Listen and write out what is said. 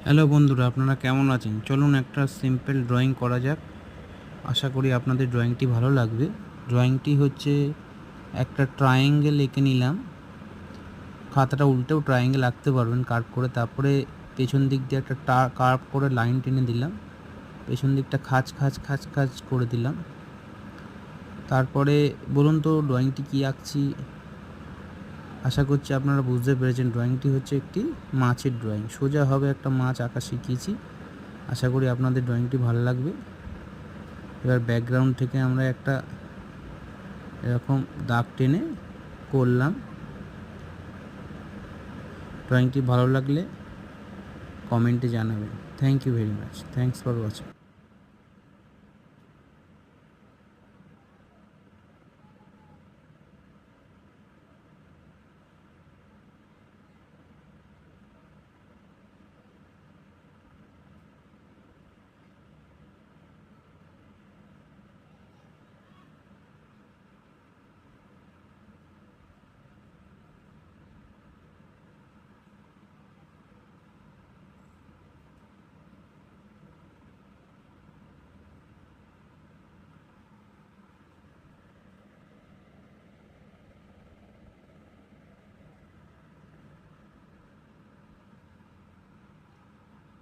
Hello বন্ধুরা, আপনারা কেমন আছেন? চলুন একটা সিম্পল ড্রয়িং করা যাক। আশা করি আপনাদের ড্রয়িংটি ভালো লাগবে। ড্রয়িংটি হচ্ছে একটা ট্রায়াঙ্গেল এঁকে নিলাম। খাতাটা উল্টেও ট্রায়াঙ্গেল আঁকতে পারবেন কার্ভ করে। তারপরে পেছন দিক দিয়ে একটা কার্ভ করে লাইন টেনে দিলাম। পেছন দিকটা খাঁজ খাঁজ খাঁজ খাঁজ করে দিলাম। তারপরে বলুন তো ড্রয়িংটি কী আঁকছি? আশা করছি আপনারা বুঝতে পেরেছেন। ড্রয়িংটি হচ্ছে একটি মাছের ড্রয়িং। সোজাভাবে একটা মাছ আঁকা শিখিয়েছি। আশা করি আপনাদের ড্রয়িংটি ভালো লাগবে। এবার ব্যাকগ্রাউন্ড থেকে আমরা একটা এরকম দাগ টেনে করলাম। ড্রয়িংটি ভালো লাগলে কমেন্টে জানাবেন। Thank you very much. Thanks for watching.